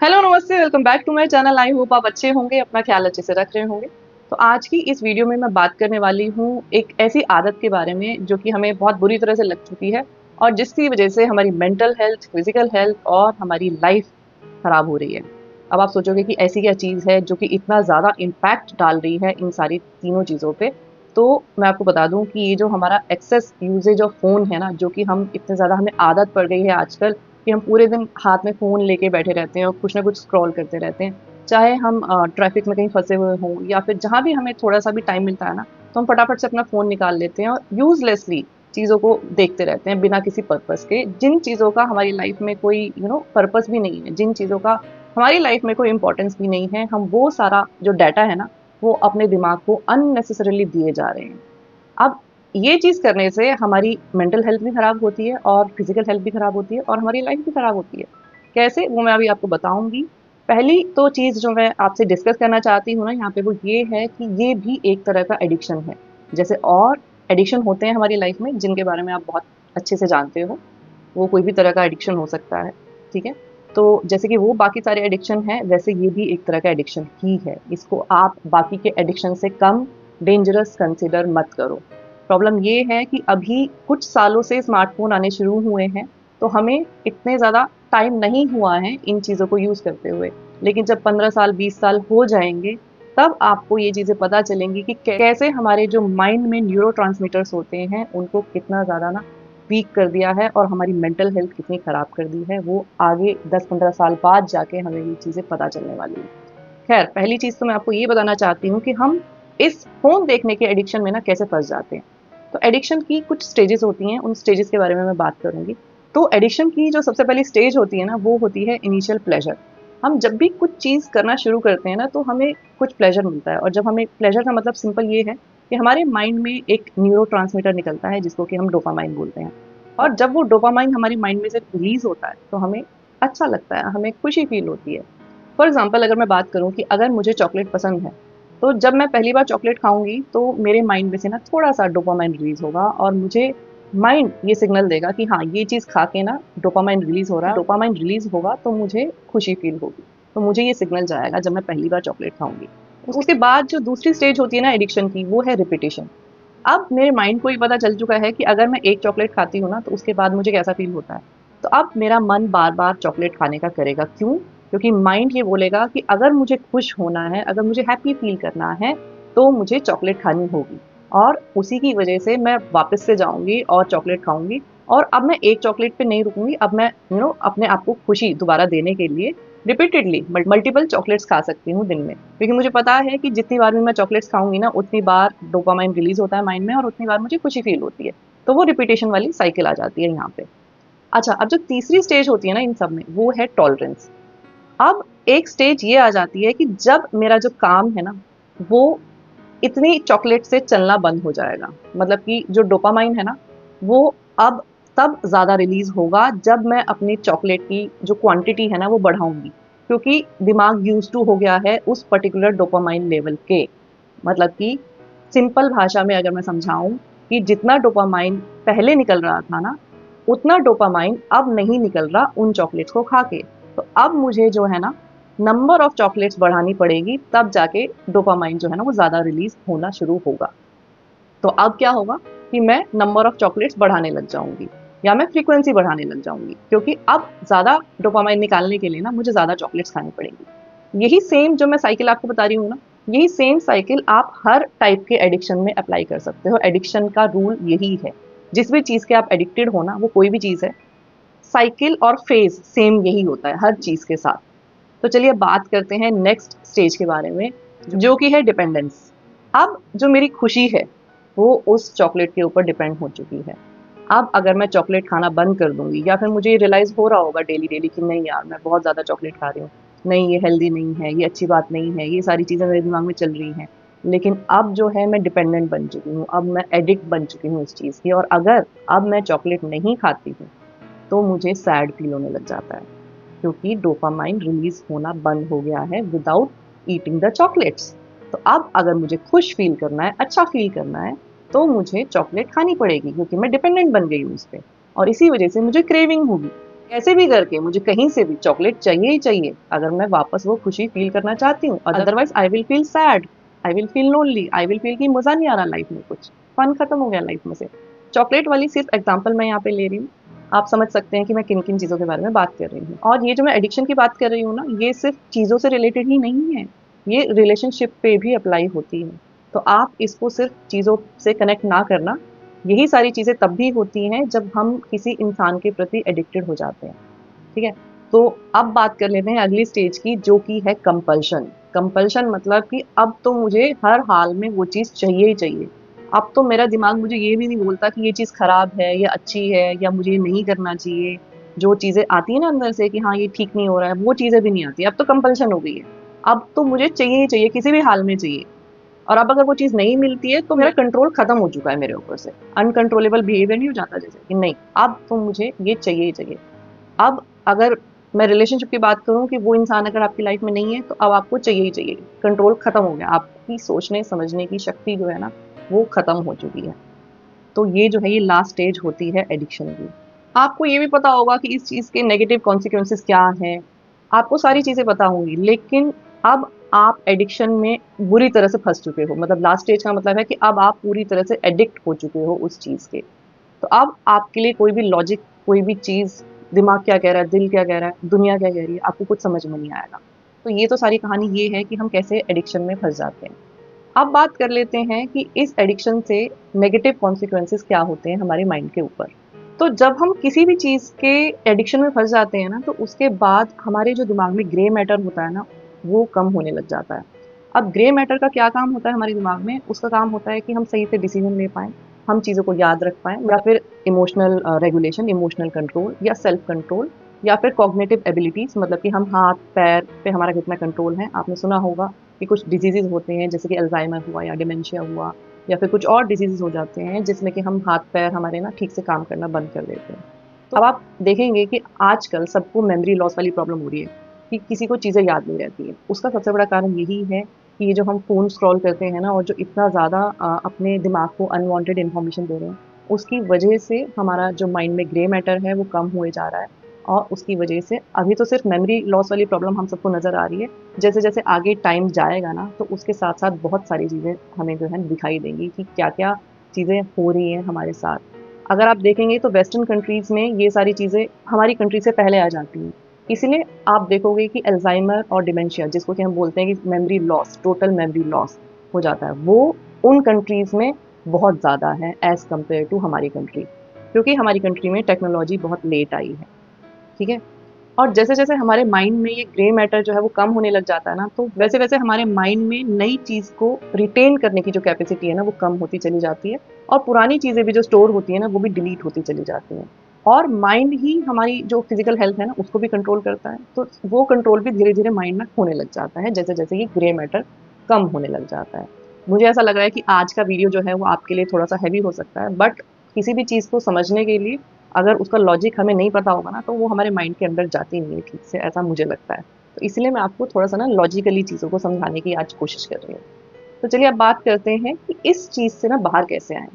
Hello नमस्ते, welcome back to my channel. I hope आप अच्छे होंगे, अपना ख्याल अच्छे से रख रहे होंगे। तो आज की इस वीडियो में मैं बात करने वाली हूँ एक ऐसी आदत के बारे में जो कि हमें बहुत बुरी तरह से लग चुकी है और जिसकी वजह से हमारी मेंटल हेल्थ, फिजिकल हेल्थ और हमारी लाइफ खराब हो रही है। अब आप सोचोगे कि ऐसी क्या चीज़ है जो कि इतना ज़्यादा इम्पैक्ट डाल रही है इन सारी तीनों चीज़ों पे। तो मैं आपको बता दूं कि ये जो हमारा एक्सेस यूजेज ऑफ फ़ोन है ना, जो कि हम इतने ज़्यादा हमें आदत पड़ गई है आजकल कि हम पूरे दिन हाथ में फ़ोन लेके बैठे रहते हैं और कुछ ना कुछ स्क्रॉल करते रहते हैं। चाहे हम ट्रैफ़िक में कहीं फँसे हुए हों या फिर जहाँ भी हमें थोड़ा-सा भी टाइम मिलता है ना, तो हम फटाफट से अपना फ़ोन निकाल लेते हैं और यूज़लेसली चीज़ों को देखते रहते हैं बिना किसी पर्पस के। जिन चीज़ों का हमारी लाइफ़ में कोई पर्पस भी नहीं है, जिन चीज़ों का हमारी लाइफ़ में कोई इम्पोर्टेंस भी नहीं है, हम वो सारा जो डाटा है ना, वो अपने दिमाग को अननेसेसरीली दिए जा रहे हैं। अब ये चीज़ करने से हमारी मेंटल हेल्थ भी खराब होती है और फिजिकल हेल्थ भी खराब होती है और हमारी लाइफ भी खराब होती है। कैसे? वो मैं अभी आपको बताऊँगी। पहली तो चीज़ जो मैं आपसे डिस्कस करना चाहती हूँ ना यहाँ पे, वो ये है कि ये भी एक तरह का एडिक्शन है। जैसे और एडिक्शन होते हैं हमारी लाइफ में जिनके बारे में आप बहुत अच्छे से जानते हो। वो कोई भी तरह का एडिक्शन हो सकता है, ठीक है? तो जैसे कि वो बाकी सारे एडिक्शन हैं, वैसे ये भी एक तरह का एडिक्शन ही है। इसको आप बाकी के एडिक्शन से कम डेंजरस कंसिडर मत करो। प्रॉब्लम ये है कि अभी कुछ सालों से स्मार्टफ़ोन आने शुरू हुए हैं, तो हमें इतने ज़्यादा टाइम नहीं हुआ है इन चीज़ों को यूज़ करते हुए। लेकिन जब 15 साल, 20 साल हो जाएँगे, तब आपको ये चीज़ें पता चलेंगी कि कैसे हमारे जो माइंड में न्यूरोट्रांसमीटर्स होते हैं, उनको कितना ज़्यादा ना वीक कर दिया है और हमारी मेंटल हेल्थ कितनी ख़राब कर दी है। वो आगे 10-15 साल बाद जाके हमें ये चीज़ें पता चलने वाली हैं। खैर, पहली चीज़ तो मैं आपको ये बताना चाहती हूँ कि हम इस फ़ोन देखने के एडिक्शन में ना कैसे फँस जाते हैं। तो एडिक्शन की कुछ स्टेजेस होती हैं, उन स्टेजेस के बारे में मैं बात करूँगी। तो एडिक्शन की जो सबसे पहली स्टेज होती है ना, वो होती है इनिशियल प्लेज़र। हम जब भी कुछ चीज़ करना शुरू करते हैं ना, तो हमें कुछ प्लेज़र मिलता है और जब हमें प्लेज़र का मतलब सिंपल ये है कि हमारे माइंड में एक न्यूरोट्रांसमीटर निकलता है जिसको कि हम डोपामाइन बोलते हैं। और जब वो डोपामाइन हमारी माइंड में से रिलीज़ होता है, तो हमें अच्छा लगता है, हमें खुशी फ़ील होती है। फॉर एग्ज़ाम्पल अगर मैं बात करूँ कि अगर मुझे चॉकलेट पसंद है, तो जब मैं पहली बार चॉकलेट खाऊँगी, तो मेरे माइंड में से ना थोड़ा-सा डोपामाइन रिलीज़ होगा और मुझे माइंड ये सिग्नल देगा कि हाँ, ये चीज़ खा के ना डोपामाइन रिलीज़ हो रहा है। डोपामाइन रिलीज़ होगा तो मुझे खुशी फ़ील होगी। तो मुझे ये सिग्नल जाएगा जब मैं पहली बार चॉकलेट खाऊँगी। उसके बाद जो दूसरी स्टेज होती है ना एडिक्शन की, वो है रिपिटिशन। अब मेरे माइंड को ये पता चल चुका है कि अगर मैं एक चॉकलेट खाती हूँ ना, तो उसके बाद मुझे कैसा फ़ील होता है। तो अब मेरा मन बार-बार चॉकलेट खाने का करेगा। क्यों? क्योंकि माइंड ये बोलेगा कि अगर मुझे खुश होना है, अगर मुझे हैप्पी फ़ील करना है, तो मुझे चॉकलेट खानी होगी। और उसी की वजह से मैं वापस से जाऊँगी और चॉकलेट खाऊँगी और अब मैं एक चॉकलेट पे नहीं रुकूँगी, अब मैं अपने आप को खुशी दोबारा देने के लिए रिपीटेडली मल्टीपल चॉकलेट्स खा सकती हूँ दिन में। क्योंकि मुझे पता है कि जितनी बार भी मैं चॉकलेट्स खाऊँगी ना, उतनी बार डोपामाइन रिलीज़ होता है माइंड में और उतनी बार मुझे खुशी फ़ील होती है। तो वो रिपिटेशन वाली साइकिल आ जाती है यहाँ पे। अच्छा, अब जो तीसरी स्टेज होती है ना इन सब में, वो है टॉलरेंस। अब एक स्टेज ये आ जाती है कि जब मेरा जो काम है ना, वो इतनी चॉकलेट से चलना बंद हो जाएगा। मतलब कि जो डोपामाइन है ना, वो अब तब ज़्यादा रिलीज़ होगा जब मैं अपनी चॉकलेट की जो क्वांटिटी है ना, वो बढ़ाऊँगी। क्योंकि दिमाग यूज़्ड टू हो गया है उस पर्टिकुलर डोपामाइन लेवल के। मतलब कि सिंपल भाषा में अगर मैं समझाऊँ कि जितना डोपामाइन पहले निकल रहा था ना, उतना डोपामाइन अब नहीं निकल रहा उन चॉकलेट्स को खा के। तो अब मुझे जो है ना, नंबर ऑफ चॉकलेट्स बढ़ानी पड़ेगी, तब जाके डोपामाइन जो है ना, वो ज़्यादा रिलीज़ होना शुरू होगा। तो अब क्या होगा कि मैं नंबर ऑफ चॉकलेट्स बढ़ाने लग जाऊँगी या मैं फ्रीक्वेंसी बढ़ाने लग जाऊँगी क्योंकि अब ज़्यादा डोपामाइन निकालने के लिए ना मुझे ज़्यादा चॉकलेट्स खानी पड़ेंगी। यही सेम जो मैं साइकिल आपको बता रही हूँ ना, यही सेम साइकिल आप हर टाइप के एडिक्शन में अप्लाई कर सकते हो। एडिक्शन का रूल यही है। जिस भी चीज़ के आप एडिक्टेड हो ना, वो कोई भी चीज़ है, साइकिल और फेज़ सेम यही होता है हर चीज़ के साथ। तो चलिए बात करते हैं नेक्स्ट स्टेज के बारे में, जो कि है डिपेंडेंस। अब जो मेरी खुशी है, वो उस चॉकलेट के ऊपर डिपेंड हो चुकी है। अब अगर मैं चॉकलेट खाना बंद कर दूँगी या फिर मुझे ये रियलाइज़ हो रहा होगा डेली-डेली कि नहीं यार, मैं बहुत ज़्यादा चॉकलेट खा रही हूँ। नहीं, ये हेल्दी नहीं है, ये अच्छी बात नहीं है, ये सारी चीज़ें मेरे दिमाग में चल रही हैं। लेकिन अब जो है मैं डिपेंडेंट बन चुकी हूँ, अब मैं एडिक्ट बन चुकी हूँ इस चीज़ की और अगर अब मैं चॉकलेट नहीं खाती हूँ, तो मुझे सैड फ़ील होने लग जाता है। क्योंकि डोपामाइन रिलीज़ होना बंद हो गया है विदाउट ईटिंग द चॉकलेट्स। तो अब अगर मुझे खुश फ़ील करना है, अच्छा फ़ील करना है, तो मुझे चॉकलेट खानी पड़ेगी क्योंकि मैं डिपेंडेंट बन गई हूँ उस पे और इसी वज़ह से मुझे क्रेविंग होगी। कैसे भी करके मुझे कहीं से भी चॉकलेट चाहिए ही चाहिए, अगर मैं वापस वो खुशी फील करना चाहती हूँ। Otherwise I will feel sad, I will feel lonely, I will feel कि मजा नहीं आ रहा लाइफ में, कुछ फन खत्म हो गया लाइफ में से। चॉकलेट वाली सिर्फ एग्जांपल मैं यहाँ पे ले रही हूँ, आप समझ सकते हैं कि मैं किन किन चीज़ों के बारे में बात कर रही हूँ। और ये जो मैं एडिक्शन की बात कर रही हूँ ना, ये सिर्फ चीज़ों से रिलेटेड ही नहीं है, ये रिलेशनशिप पे भी अप्लाई होती है। तो आप इसको सिर्फ चीज़ों से कनेक्ट ना करना, यही सारी चीज़ें तब भी होती हैं जब हम किसी इंसान के प्रति एडिक्टेड हो जाते हैं। ठीक है? तो अब बात कर लेते हैं अगली स्टेज की, जो कि है कंपल्शन। कंपल्शन मतलब कि अब तो मुझे हर हाल में वो चीज़ चाहिए ही चाहिए। अब तो मेरा दिमाग मुझे ये भी नहीं बोलता कि ये चीज़ खराब है या अच्छी है या मुझे ये नहीं करना चाहिए। जो चीज़ें आती हैं ना अंदर से कि हाँ, ये ठीक नहीं हो रहा है, वो चीज़ें भी नहीं आती। अब तो कंपल्शन हो गई है। अब तो मुझे चाहिए ही चाहिए, किसी भी हाल में चाहिए। और अब अगर वो चीज़ नहीं मिलती है तो मेरा कंट्रोल खत्म हो चुका है मेरे ऊपर से। अनकंट्रोलेबल बिहेवियर नहीं हो जाता जैसे कि नहीं, अब तो मुझे ये चाहिए ही चाहिए। अब अगर मैं रिलेशनशिप की बात करूँ कि वो इंसान अगर आपकी लाइफ में नहीं है तो अब आपको चाहिए ही चाहिए। कंट्रोल खत्म हो गया, आपकी सोचने समझने की शक्ति जो है ना, वो खत्म हो चुकी है। तो ये जो है, ये लास्ट स्टेज होती है एडिक्शन की। आपको ये भी पता होगा कि इस चीज़ के नेगेटिव कॉन्सिक्वेंसेस क्या हैं, आपको सारी चीज़ें पता होंगी, लेकिन अब आप एडिक्शन में बुरी तरह से फंस चुके हो। मतलब लास्ट स्टेज का मतलब है कि अब आप पूरी तरह से एडिक्ट हो चुके हो उस चीज़ के। तो अब आपके लिए कोई भी लॉजिक, कोई भी चीज़, दिमाग क्या कह रहा है, दिल क्या कह रहा है, दुनिया क्या कह रही है, आपको कुछ समझ में नहीं आएगा। तो ये तो सारी कहानी ये है कि हम कैसे एडिक्शन में फंस जाते हैं। अब बात कर लेते हैं कि इस एडिक्शन से नेगेटिव कॉन्सिक्वेंसेस क्या होते हैं हमारे माइंड के ऊपर। तो जब हम किसी भी चीज़ के एडिक्शन में फंस जाते हैं ना, तो उसके बाद हमारे जो दिमाग में ग्रे मैटर होता है ना, वो कम होने लग जाता है। अब ग्रे मैटर का क्या काम होता है हमारे दिमाग में? उसका काम होता है कि हम सही से डिसीजन ले पाएँ, हम चीज़ों को याद रख पाएँ, या फिर इमोशनल रेगुलेशन, इमोशनल कंट्रोल या सेल्फ कंट्रोल, या फिर कॉग्निटिव एबिलिटीज़, मतलब कि हम हाथ-पैर पे हमारा कितना कंट्रोल है। आपने सुना होगा कि कुछ डिजीज़ेज़ होते हैं जैसे कि अल्ज़ाइमर हुआ या डिमेंशिया हुआ, या फिर कुछ और डिजीज़ेज़ हो जाते हैं जिसमें कि हम हाथ-पैर हमारे ना ठीक से काम करना बंद कर देते हैं। तो अब आप देखेंगे कि आजकल सबको मेमोरी लॉस वाली प्रॉब्लम हो रही है कि किसी को चीज़ें याद नहीं रहती हैं। उसका सबसे बड़ा कारण यही है कि ये जो हम फ़ोन स्क्रॉल करते हैं ना, और जो इतना ज़्यादा अपने दिमाग को अनवांटेड इन्फॉर्मेशन दे रहे हैं, उसकी वजह से हमारा जो माइंड में ग्रे मैटर है वो कम हुए जा रहा है। और उसकी वजह से अभी तो सिर्फ मेमोरी लॉस वाली प्रॉब्लम हम सबको नज़र आ रही है। जैसे-जैसे आगे टाइम जाएगा ना, तो उसके साथ-साथ बहुत सारी चीज़ें हमें जो है दिखाई देंगी कि क्या-क्या चीज़ें हो रही हैं हमारे साथ। अगर आप देखेंगे तो वेस्टर्न कंट्रीज़ में ये सारी चीज़ें हमारी कंट्री से पहले आ जाती हैं। इसीलिए आप देखोगे कि अल्ज़ाइमर और डिमेंशिया, जिसको कि हम बोलते हैं कि memory loss, total memory loss हो जाता है, वो उन कंट्रीज़ में बहुत ज़्यादा है एज़ कम्पेयर टू हमारी कंट्री। क्योंकि हमारी कंट्री में टेक्नोलॉजी बहुत लेट आई है, ठीक है? और जैसे-जैसे हमारे माइंड में ये ग्रे मैटर जो है वो कम होने लग जाता है ना, तो वैसे-वैसे हमारे माइंड में नई चीज़ को रिटेन करने की जो कैपेसिटी है ना, वो कम होती चली जाती है, और पुरानी चीज़ें भी जो स्टोर होती हैं ना, वो भी डिलीट होती चली जाती हैं। और माइंड ही हमारी जो फिज़िकल हेल्थ है ना, उसको भी कंट्रोल करता है। तो वो कंट्रोल भी धीरे-धीरे माइंड में होने लग जाता है, जैसे-जैसे ये ग्रे मैटर कम होने लग जाता है। मुझे ऐसा लग रहा है कि आज का वीडियो जो है वो आपके लिए थोड़ा-सा हेवी हो सकता है, बट किसी भी चीज़ को समझने के लिए अगर उसका लॉजिक हमें नहीं पता होगा ना, तो वो हमारे माइंड के अंदर जाती नहीं है ठीक से, ऐसा मुझे लगता है। तो इसलिए मैं आपको थोड़ा-सा ना लॉजिकली चीज़ों को समझाने की आज कोशिश कर रही हूँ। तो चलिए अब बात करते हैं कि इस चीज़ से ना बाहर कैसे आएँ।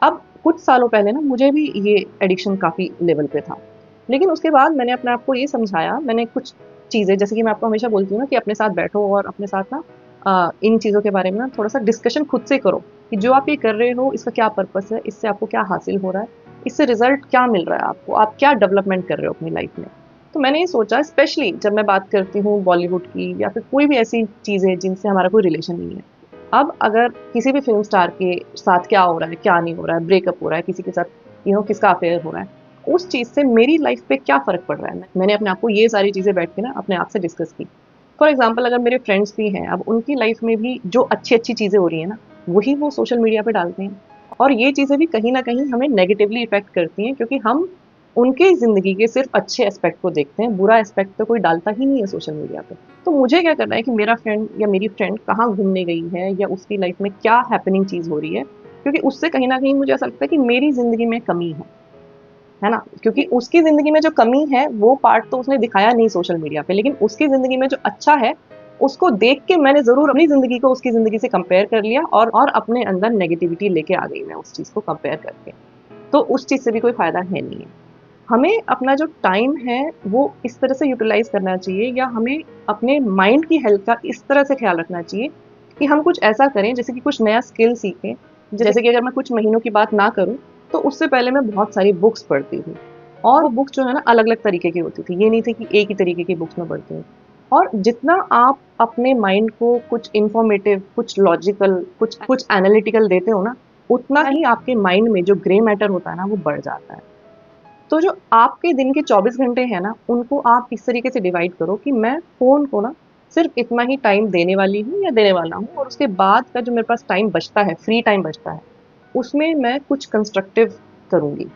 अब कुछ सालों पहले ना मुझे भी ये एडिक्शन काफ़ी लेवल पे था। लेकिन उसके बाद मैंने अपने आप को ये समझाया, मैंने कुछ चीज़ें, जैसे कि मैं आपको हमेशा बोलती हूँ ना कि अपने साथ बैठो और अपने साथ ना इन चीज़ों के बारे में ना थोड़ा-सा डिस्कशन खुद से करो कि जो आप ये कर रहे हो इसका क्या पर्पस है, इससे आपको क्या हासिल हो रहा है, इससे रिज़ल्ट क्या मिल रहा है आपको, आप क्या डेवलपमेंट कर रहे हो अपनी लाइफ़ में। तो मैंने ये सोचा, स्पेशली जब मैं बात करती हूँ बॉलीवुड की या फिर कोई भी ऐसी चीज़ें जिनसे हमारा कोई रिलेशन नहीं है। अब अगर किसी भी फ़िल्म स्टार के साथ क्या हो रहा है, क्या नहीं हो रहा है, ब्रेकअप हो रहा है, किसी के साथ किसका अफ़ेयर हो रहा है, उस चीज़ से मेरी लाइफ़ पे क्या फ़र्क पड़ रहा है। मैंने अपने आप को ये सारी चीज़ें बैठ के ना अपने आप से डिस्कस की। फॉर एग्ज़ाम्पल अगर मेरे फ्रेंड्स भी हैं, अब उनकी लाइफ़ में भी जो अच्छी-अच्छी चीज़ें हो रही हैं ना, वही वो सोशल मीडिया पे डालते हैं। और ये चीज़ें भी कहीं न कहीं हमें नेगेटिवली इफ़ेक्ट करती हैं, क्योंकि हम उनके ज़िंदगी के सिर्फ़ अच्छे एस्पेक्ट को देखते हैं, बुरा एस्पेक्ट तो कोई डालता ही नहीं है सोशल मीडिया पे। तो मुझे क्या करना है कि मेरा फ्रेंड या मेरी फ्रेंड कहाँ घूमने गई है या उसकी लाइफ़ में क्या हैपनिंग चीज़ हो रही है, क्योंकि उससे कहीं न कहीं मुझे ऐसा लगता है कि मेरी ज़िंदगी में कमी है ना? क्योंकि उसकी ज़िंदगी में जो कमी है, वो पार्ट तो उसने दिखाया नहीं सोशल मीडिया पे, लेकिन उसकी ज़िंदगी में जो अच्छा है, उसको देख के मैंने ज़रूर अपनी ज़िंदगी को उसकी ज़िंदगी से कंपेयर कर लिया, और अपने अंदर नेगेटिविटी लेके आ गई मैं उस चीज़ को कंपेयर करके। तो उस चीज़ से भी कोई फ़ायदा है नहीं है। हमें अपना जो टाइम है वो इस तरह से यूटिलाइज़ करना चाहिए, या हमें अपने माइंड की हेल्थ का इस तरह से ख़्याल रखना चाहिए कि हम कुछ ऐसा करें, जैसे कि कुछ नया स्किल सीखें। जैसे कि अगर मैं कुछ महीनों की बात ना करूँ, तो उससे पहले मैं बहुत सारी बुक्स पढ़ती थी, और वो बुक्स जो है ना अलग-अलग तरीके की होती थी। ये नहीं थी कि एक ही तरीके की बुक्स मैं पढ़ती हूँ। और जितना आप अपने माइंड को कुछ इन्फॉर्मेटिव, कुछ लॉजिकल, कुछ एनालिटिकल देते हो ना, उतना ही आपके माइंड में जो ग्रे मैटर होता है ना, वो बढ़ जाता है। तो जो आपके दिन के 24 घंटे हैं ना, उनको आप इस तरीके से डिवाइड करो कि मैं फ़ोन को ना सिर्फ़ इतना ही टाइम देने वाली हूँ या देने वाला हूँ, और उसके बाद का जो मेरे पास टाइम बचता है, फ्री टाइम बचता है, उसमें मैं कुछ कंस्ट्रक्टिव करूँगी।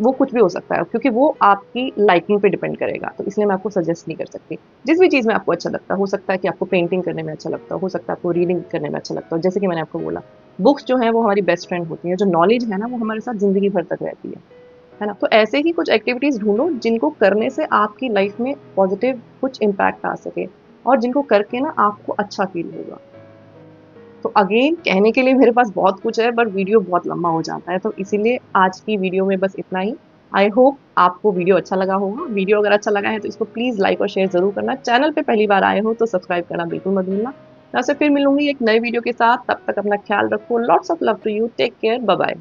वो कुछ भी हो सकता है, क्योंकि वो आपकी लाइकिंग पे डिपेंड करेगा, तो इसलिए मैं आपको सजेस्ट नहीं कर सकती। जिस भी चीज़ में आपको अच्छा लगता है, हो सकता है कि आपको पेंटिंग करने में अच्छा लगता हो सकता है आपको रीडिंग करने में अच्छा लगता हो, जैसे कि मैंने आपको बोला, बुक्स जो हैं वो हमारी बेस्ट फ्रेंड होती हैं, जो नॉलेज है ना वो हमारे साथ ज़िंदगी भर तक रहती है ना? तो ऐसे ही कुछ एक्टिविटीज़ ढूँढो जिनको करने से आपकी लाइफ़ में पॉज़िटिव कुछ इम्पैक्ट आ सके, और जिनको करके ना आपको अच्छा फ़ील होगा। तो अगेन कहने के लिए मेरे पास बहुत कुछ है, बट वीडियो बहुत लंबा हो जाता है, तो इसीलिए आज की वीडियो में बस इतना ही। आई होप आपको वीडियो अच्छा लगा होगा। वीडियो अगर अच्छा लगा है तो इसको प्लीज़ लाइक और शेयर ज़रूर करना। चैनल पे पहली बार आए हो तो सब्सक्राइब करना बिल्कुल मत भूलना। मैं आपसे फिर मिलूँगी एक नए वीडियो के साथ, तब तक अपना ख्याल रखो। Lots of love to you. Take care. Bye bye.